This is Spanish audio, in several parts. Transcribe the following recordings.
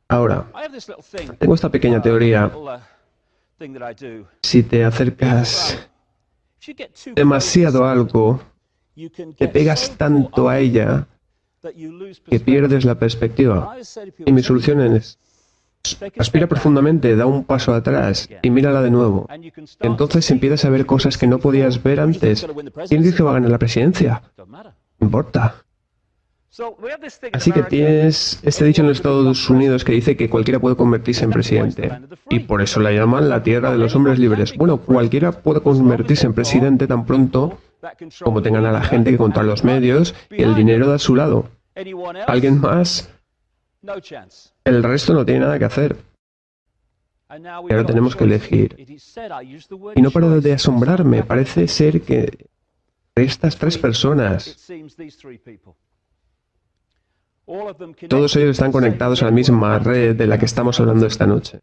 Ahora, tengo esta pequeña teoría. Si te acercas demasiado a algo, te pegas tanto a ella que pierdes la perspectiva. Y mi solución es: respira profundamente, da un paso atrás y mírala de nuevo. Entonces empiezas a ver cosas que no podías ver antes. ¿Quién dice que va a ganar la presidencia? No importa. Así que tienes este dicho en los Estados Unidos que dice que cualquiera puede convertirse en presidente. Y por eso la llaman la tierra de los hombres libres. Bueno, cualquiera puede convertirse en presidente tan pronto como tengan a la gente que controla los medios y el dinero de su lado. ¿Alguien más? El resto no tiene nada que hacer. Y ahora tenemos que elegir. Y no paro de asombrarme. Parece ser que estas tres personas, todos ellos están conectados a la misma red de la que estamos hablando esta noche.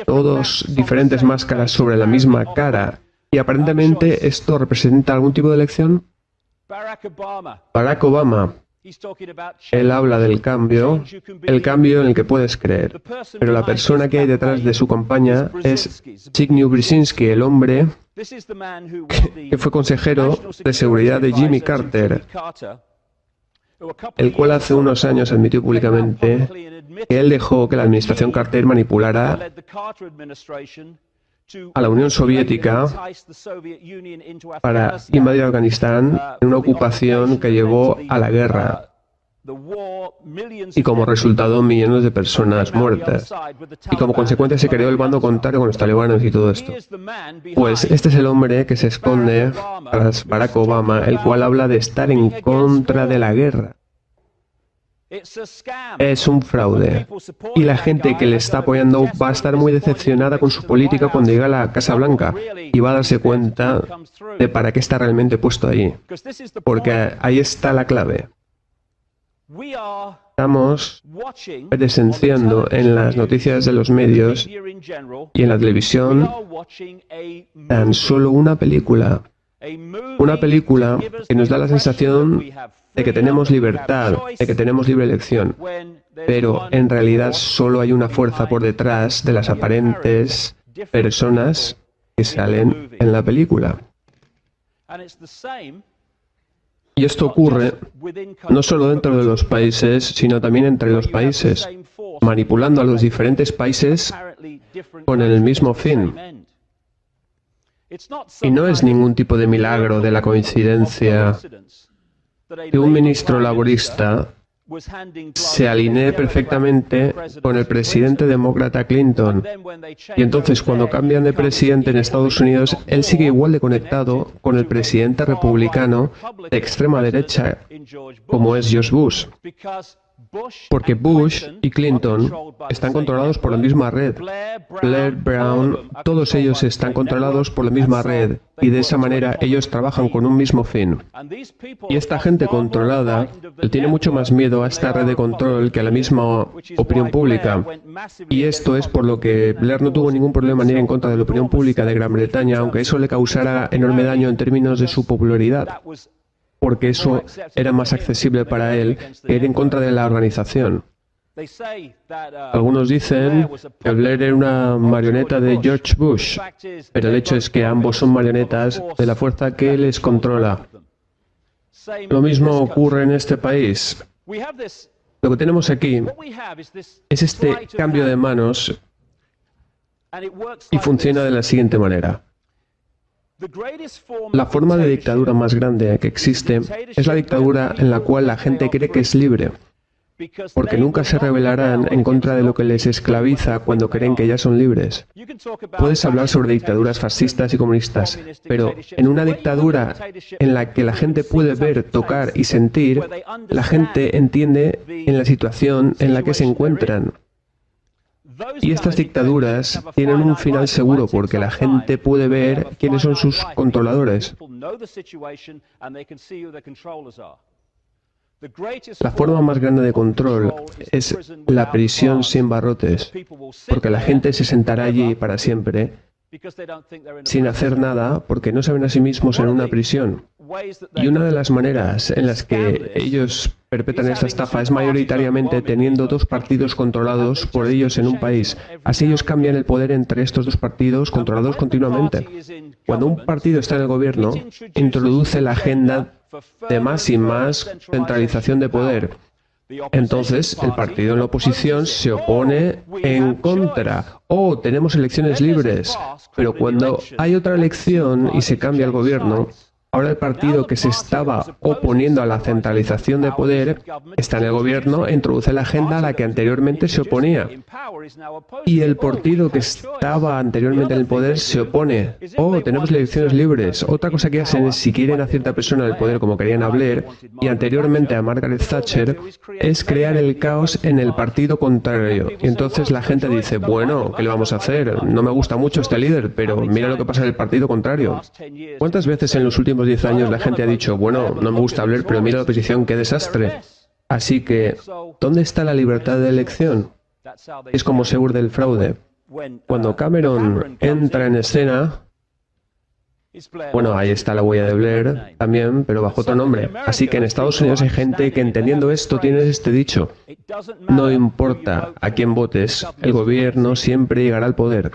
Todos diferentes máscaras sobre la misma cara. Y aparentemente esto representa algún tipo de elección. Barack Obama. Él habla del cambio, el cambio en el que puedes creer. Pero la persona que hay detrás de su campaña es Zbigniew Brzezinski, el hombre que fue consejero de seguridad de Jimmy Carter, el cual hace unos años admitió públicamente que él dejó que la administración Carter manipulara a la Unión Soviética para invadir Afganistán en una ocupación que llevó a la guerra y como resultado millones de personas muertas. Y como consecuencia se creó el bando contrario con los talibanes y todo esto. Pues este es el hombre que se esconde tras Barack Obama, el cual habla de estar en contra de la guerra. Es un fraude. Y la gente que le está apoyando va a estar muy decepcionada con su política cuando llegue a la Casa Blanca y va a darse cuenta de para qué está realmente puesto ahí. Porque ahí está la clave. Estamos presenciando en las noticias de los medios y en la televisión tan solo una película. Una película que nos da la sensación de que tenemos libertad, de que tenemos libre elección, pero en realidad solo hay una fuerza por detrás de las aparentes personas que salen en la película. Y esto ocurre no solo dentro de los países, sino también entre los países, manipulando a los diferentes países con el mismo fin. Y no es ningún tipo de milagro de la coincidencia que un ministro laborista se alinee perfectamente con el presidente demócrata Clinton. Y entonces, cuando cambian de presidente en Estados Unidos, él sigue igual de conectado con el presidente republicano de extrema derecha, como es George Bush. Porque Bush y Clinton están controlados por la misma red. Blair, Brown, todos ellos están controlados por la misma red. Y de esa manera ellos trabajan con un mismo fin. Y esta gente controlada le tiene mucho más miedo a esta red de control que a la misma opinión pública. Y esto es por lo que Blair no tuvo ningún problema en ir en contra de la opinión pública de Gran Bretaña, aunque eso le causara enorme daño en términos de su popularidad. Porque eso era más accesible para él que ir en contra de la organización. Algunos dicen que Blair era una marioneta de George Bush, pero el hecho es que ambos son marionetas de la fuerza que les controla. Lo mismo ocurre en este país. Lo que tenemos aquí es este cambio de manos y funciona de la siguiente manera. La forma de dictadura más grande que existe es la dictadura en la cual la gente cree que es libre, porque nunca se rebelarán en contra de lo que les esclaviza cuando creen que ya son libres. Puedes hablar sobre dictaduras fascistas y comunistas, pero en una dictadura en la que la gente puede ver, tocar y sentir, la gente entiende en la situación en la que se encuentran. Y estas dictaduras tienen un final seguro porque la gente puede ver quiénes son sus controladores. La forma más grande de control es la prisión sin barrotes, porque la gente se sentará allí para siempre sin hacer nada porque no se ven a sí mismos en una prisión. Y una de las maneras en las que ellos perpetran esta estafa es mayoritariamente teniendo dos partidos controlados por ellos en un país. Así ellos cambian el poder entre estos dos partidos controlados continuamente. Cuando un partido está en el gobierno, introduce la agenda de más y más centralización de poder. Entonces, el partido en la oposición se opone en contra. Oh, tenemos elecciones libres. Pero cuando hay otra elección y se cambia el gobierno, ahora el partido que se estaba oponiendo a la centralización de poder está en el gobierno e introduce la agenda a la que anteriormente se oponía. Y el partido que estaba anteriormente en el poder se opone. Oh, tenemos elecciones libres. Otra cosa que hacen es, si quieren a cierta persona en el poder, como querían a Blair, y anteriormente a Margaret Thatcher, es crear el caos en el partido contrario. Y entonces la gente dice, bueno, ¿qué le vamos a hacer? No me gusta mucho este líder, pero mira lo que pasa en el partido contrario. ¿Cuántas veces en los últimos 10 años la gente ha dicho, bueno, no me gusta Blair, pero mira la oposición, qué desastre? Así que, ¿dónde está la libertad de elección? Es como se urde el fraude. Cuando Cameron entra en escena, bueno, ahí está la huella de Blair también, pero bajo otro nombre. Así que en Estados Unidos hay gente que entendiendo esto tiene este dicho. No importa a quién votes, el gobierno siempre llegará al poder.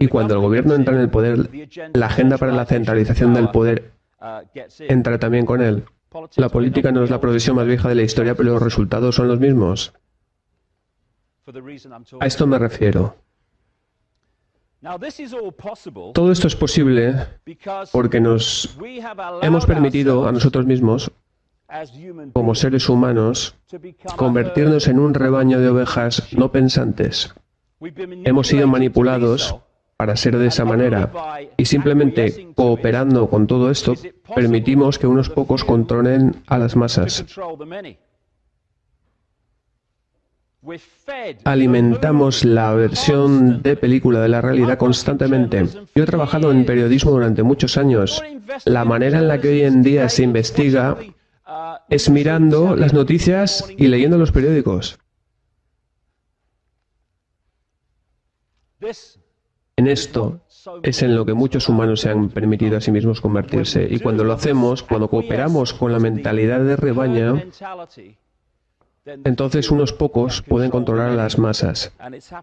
Y cuando el gobierno entra en el poder, la agenda para la centralización del poder entra también con él. La política no es la profesión más vieja de la historia, pero los resultados son los mismos. A esto me refiero. Todo esto es posible porque nos hemos permitido a nosotros mismos, como seres humanos, convertirnos en un rebaño de ovejas no pensantes. Hemos sido manipulados para ser de esa manera y simplemente cooperando con todo esto permitimos que unos pocos controlen a las masas. Alimentamos la versión de película de la realidad constantemente. Yo he trabajado en periodismo durante muchos años. La manera en la que hoy en día se investiga es mirando las noticias y leyendo los periódicos. En esto es en lo que muchos humanos se han permitido a sí mismos convertirse. Y cuando lo hacemos, cuando cooperamos con la mentalidad de rebaño, entonces unos pocos pueden controlar a las masas.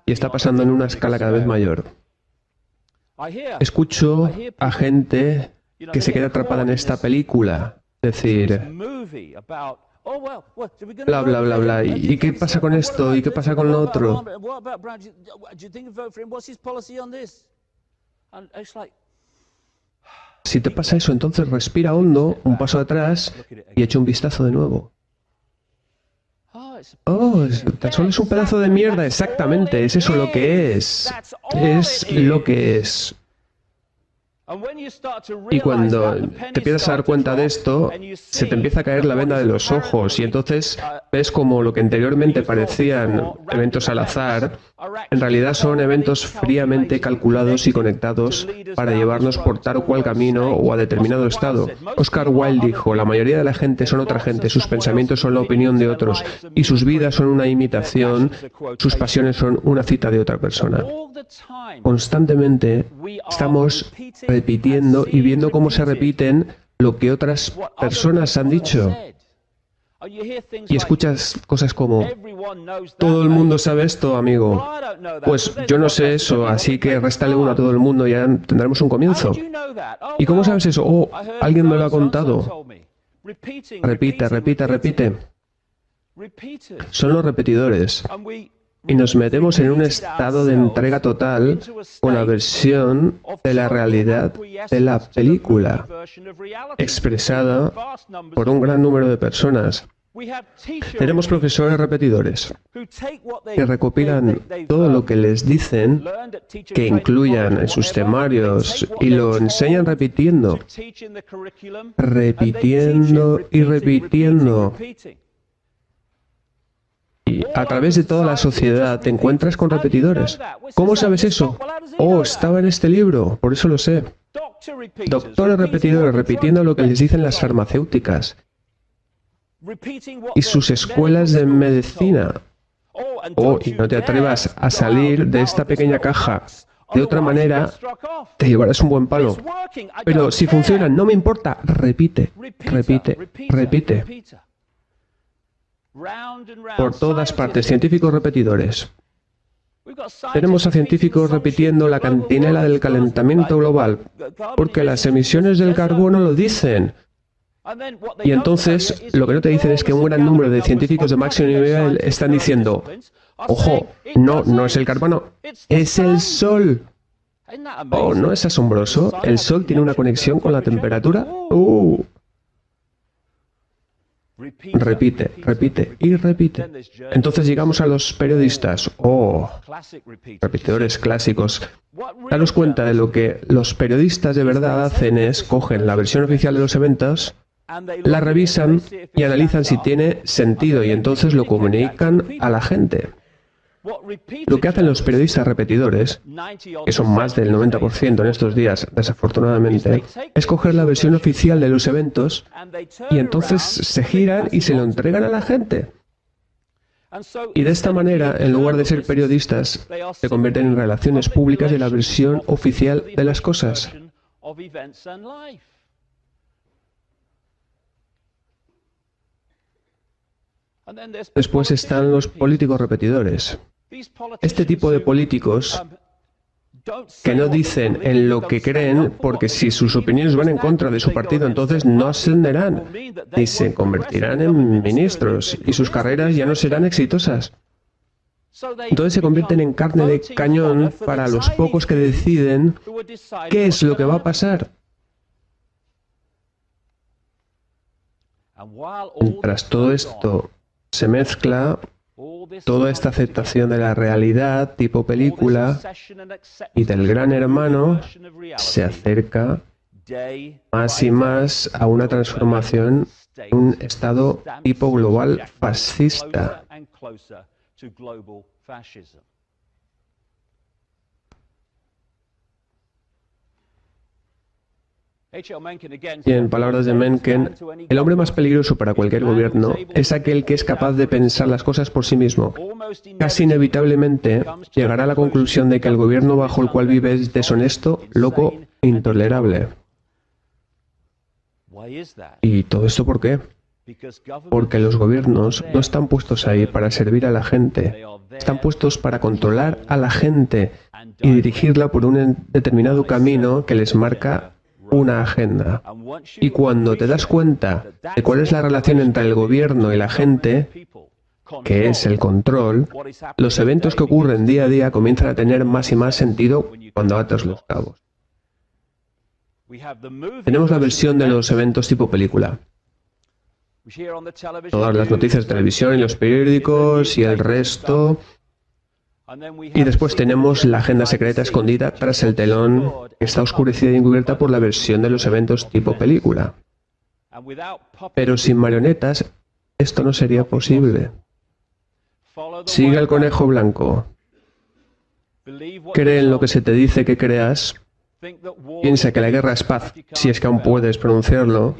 Y está pasando en una escala cada vez mayor. Escucho a gente que se queda atrapada en esta película. Decir, bla, bla, bla, bla. ¿Y qué pasa con esto? ¿Y qué pasa con lo otro? Si te pasa eso, entonces respira hondo, un paso atrás y echa un vistazo de nuevo. Oh, tan solo es un pedazo de mierda, exactamente, es eso lo que es. Es lo que es. Y cuando te empiezas a dar cuenta de esto, se te empieza a caer la venda de los ojos y entonces ves como lo que anteriormente parecían eventos al azar, en realidad son eventos fríamente calculados y conectados para llevarnos por tal o cual camino o a determinado estado. Oscar Wilde dijo, la mayoría de la gente son otra gente, sus pensamientos son la opinión de otros y sus vidas son una imitación, sus pasiones son una cita de otra persona. Constantemente estamos repitiendo y viendo cómo se repiten lo que otras personas han dicho. Y escuchas cosas como, todo el mundo sabe esto, amigo. Pues yo no sé eso, así que réstale uno a todo el mundo y ya tendremos un comienzo. ¿Y cómo sabes eso? Oh, alguien me lo ha contado. Repite, repite, repite. Son los repetidores. Y nos metemos en un estado de entrega total con la versión de la realidad de la película, expresada por un gran número de personas. Tenemos profesores repetidores que recopilan todo lo que les dicen, que incluyan en sus temarios y lo enseñan repitiendo, repitiendo y repitiendo. Y a través de toda la sociedad te encuentras con repetidores. ¿Cómo sabes eso? Oh, estaba en este libro, por eso lo sé. Doctores repetidores repitiendo lo que les dicen las farmacéuticas y sus escuelas de medicina. Oh, y no te atrevas a salir de esta pequeña caja. De otra manera, te llevarás un buen palo. Pero si funciona, no me importa. Repite, repite, repite. Por todas partes, científicos repetidores. Tenemos a científicos repitiendo la cantinela del calentamiento global, porque las emisiones del carbono lo dicen. Y entonces, lo que no te dicen es que un gran número de científicos de máximo nivel están diciendo, ojo, no es el carbono, es el Sol. Oh, ¿no es asombroso? ¿El Sol tiene una conexión con la temperatura? Repite, repite y repite. Entonces llegamos a los periodistas. Oh, repetidores clásicos. Daros cuenta de lo que los periodistas de verdad hacen es cogen la versión oficial de los eventos, la revisan y analizan si tiene sentido y entonces lo comunican a la gente. Lo que hacen los periodistas repetidores, que son más del 90% en estos días, desafortunadamente, es coger la versión oficial de los eventos y entonces se giran y se lo entregan a la gente. Y de esta manera, en lugar de ser periodistas, se convierten en relaciones públicas de la versión oficial de las cosas. Después están los políticos repetidores. Este tipo de políticos que no dicen en lo que creen, porque si sus opiniones van en contra de su partido, entonces no ascenderán ni se convertirán en ministros y sus carreras ya no serán exitosas. Entonces se convierten en carne de cañón para los pocos que deciden qué es lo que va a pasar. Mientras todo esto se mezcla, toda esta aceptación de la realidad tipo película y del gran hermano se acerca más y más a una transformación en un estado tipo global fascista. Y en palabras de Mencken, el hombre más peligroso para cualquier gobierno es aquel que es capaz de pensar las cosas por sí mismo. Casi inevitablemente llegará a la conclusión de que el gobierno bajo el cual vive es deshonesto, loco e intolerable. ¿Y todo esto por qué? Porque los gobiernos no están puestos ahí para servir a la gente, están puestos para controlar a la gente y dirigirla por un determinado camino que les marca una agenda. Y cuando te das cuenta de cuál es la relación entre el gobierno y la gente, que es el control, los eventos que ocurren día a día comienzan a tener más y más sentido cuando atas los cabos. Tenemos la versión de los eventos tipo película. Todas las noticias de televisión y los periódicos y el resto. Y después tenemos la agenda secreta escondida tras el telón, que está oscurecida y encubierta por la versión de los eventos tipo película. Pero sin marionetas, esto no sería posible. Sigue al conejo blanco. Cree en lo que se te dice que creas. Piensa que la guerra es paz, si es que aún puedes pronunciarlo,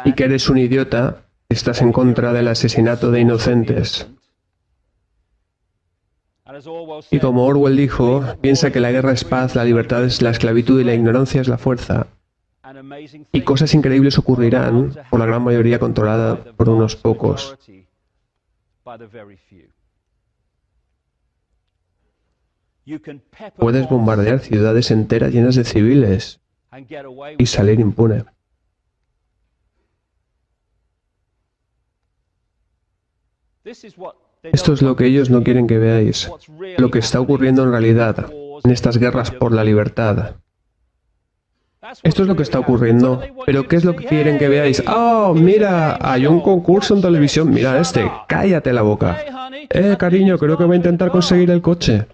y que eres un idiota, estás en contra del asesinato de inocentes. Y como Orwell dijo, piensa que la guerra es paz, la libertad es la esclavitud y la ignorancia es la fuerza. Y cosas increíbles ocurrirán, por la gran mayoría controlada por unos pocos. Puedes bombardear ciudades enteras llenas de civiles y salir impune. Esto es lo que ellos no quieren que veáis, lo que está ocurriendo en realidad, en estas guerras por la libertad. Esto es lo que está ocurriendo, pero ¿qué es lo que quieren que veáis? ¡Oh, mira! Hay un concurso en televisión, mira este, cállate la boca. Cariño, creo que voy a intentar conseguir el coche.